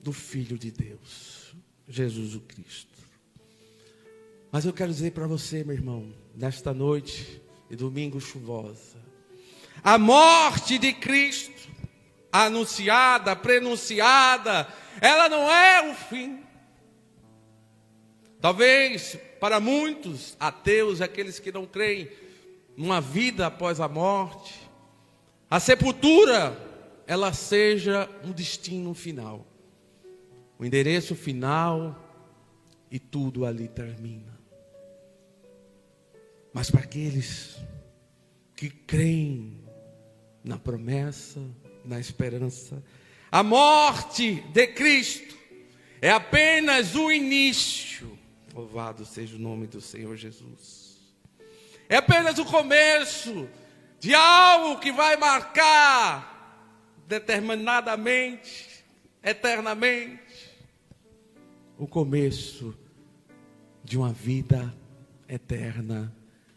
do Filho de Deus, Jesus o Cristo. Mas eu quero dizer para você, meu irmão, nesta noite de domingo chuvosa, a morte de Cristo, anunciada, prenunciada, ela não é o fim. Talvez para muitos ateus, aqueles que não creem numa vida após a morte, a sepultura, ela seja um destino final, o endereço final, e tudo ali termina. Mas para aqueles que creem na promessa, na esperança, a morte de Cristo é apenas o início. Louvado seja o nome do Senhor Jesus. É apenas o começo de algo que vai marcar determinadamente, eternamente, o começo de uma vida eterna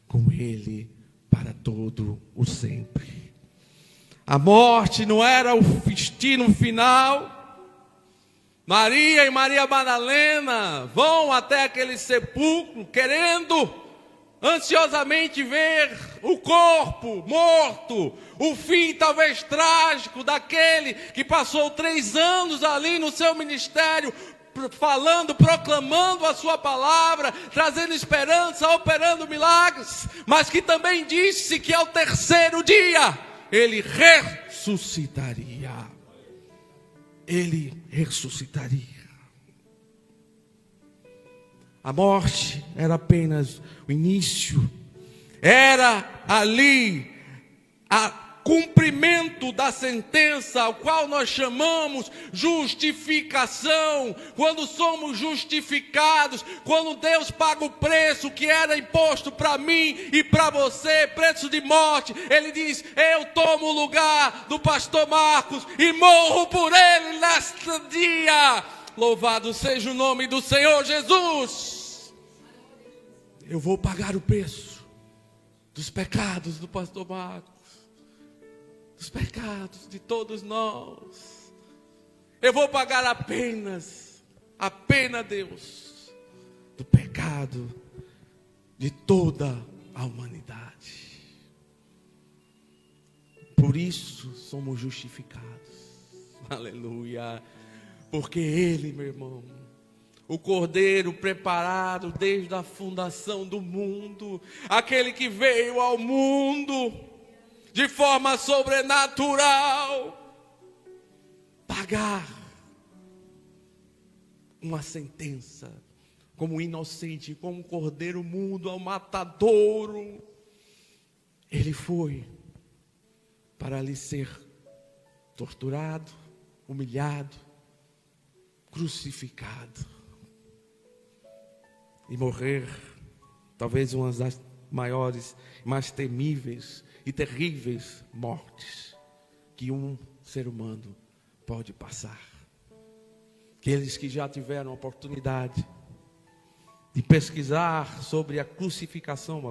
com Ele para todo o sempre. A morte não era o destino final. Maria e Maria Madalena vão até aquele sepulcro querendo ansiosamente ver o corpo morto, o fim talvez trágico daquele que passou 3 anos ali no seu ministério, falando, proclamando a sua palavra, trazendo esperança, operando milagres, mas que também disse que ao 3º dia ele ressuscitaria. Ele ressuscitaria. A morte era apenas o início, era ali a cumprimento da sentença, ao qual nós chamamos justificação. Quando somos justificados, quando Deus paga o preço que era imposto para mim e para você, preço de morte, Ele diz: eu tomo o lugar do pastor Marcos e morro por ele neste dia. Louvado seja o nome do Senhor Jesus. Eu vou pagar o preço dos pecados do pastor Marcos, dos pecados de todos nós. Eu vou pagar a pena, Deus, do pecado de toda a humanidade. Por isso somos justificados. Aleluia. Porque Ele, meu irmão, o Cordeiro preparado desde a fundação do mundo, aquele que veio ao mundo de forma sobrenatural, pagar uma sentença como inocente, como cordeiro mudo ao matadouro. Ele foi para ali ser torturado, humilhado, crucificado e morrer, talvez uma das maiores, mais temíveis e terríveis mortes que um ser humano pode passar. Aqueles que já tiveram a oportunidade de pesquisar sobre a crucificação,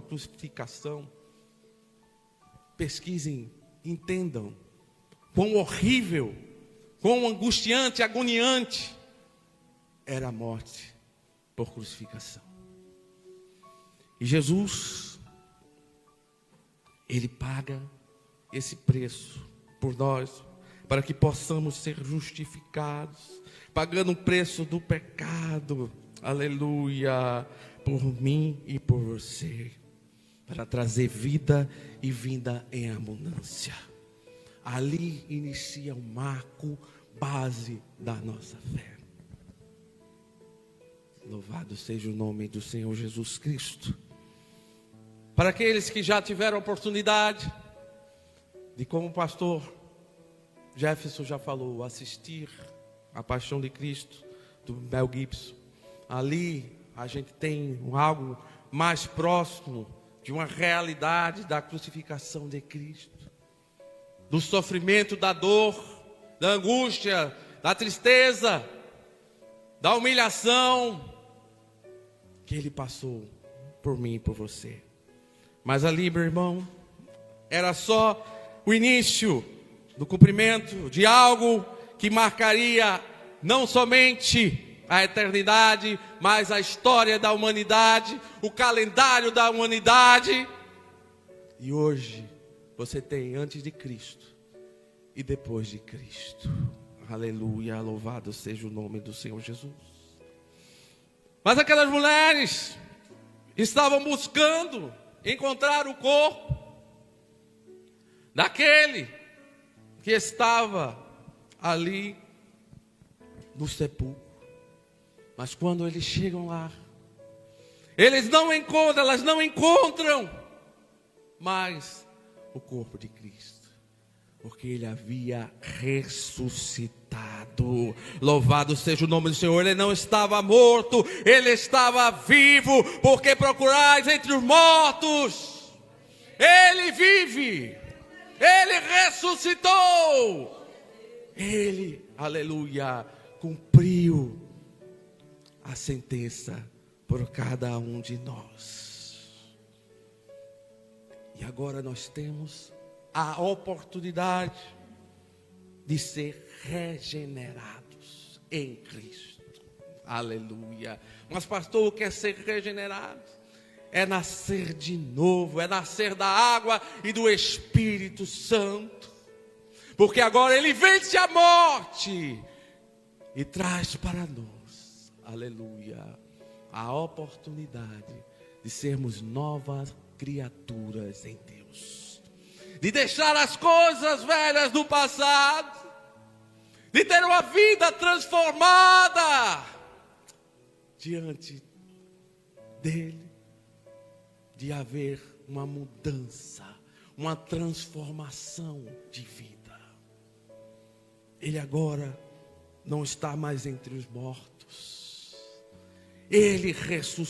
pesquisem, entendam quão horrível, quão angustiante, agoniante era a morte por crucificação. E Jesus, Ele paga esse preço por nós, para que possamos ser justificados, pagando o preço do pecado, aleluia, por mim e por você, para trazer vida e vida em abundância. Ali inicia o marco base da nossa fé. Louvado seja o nome do Senhor Jesus Cristo. Para aqueles que já tiveram a oportunidade de, como o pastor Jefferson já falou, assistir a Paixão de Cristo do Mel Gibson, ali a gente tem algo mais próximo de uma realidade da crucificação de Cristo, do sofrimento, da dor, da angústia, da tristeza, da humilhação que Ele passou por mim e por você. Mas ali, meu irmão, era só o início do cumprimento de algo que marcaria não somente a eternidade, mas a história da humanidade, o calendário da humanidade. E hoje você tem antes de Cristo e depois de Cristo. Aleluia, louvado seja o nome do Senhor Jesus. Mas aquelas mulheres estavam buscando encontrar o corpo daquele que estava ali no sepulcro. Mas quando eles chegam lá, elas não encontram mais o corpo de Cristo, porque ele havia ressuscitado. Louvado seja o nome do Senhor. Ele não estava morto, ele estava vivo. Porque procurais entre os mortos? Ele vive, ele ressuscitou, ele, aleluia, cumpriu a sentença por cada um de nós. E agora nós temos a oportunidade de ser regenerados em Cristo. Aleluia. Mas pastor, o que é ser regenerado? É nascer de novo, é nascer da água e do Espírito Santo. Porque agora ele vence a morte e traz para nós, aleluia, a oportunidade de sermos novas criaturas em Deus, de deixar as coisas velhas do passado, de ter uma vida transformada diante dele, de haver uma mudança, uma transformação de vida. Ele agora não está mais entre os mortos, ele ressuscitou.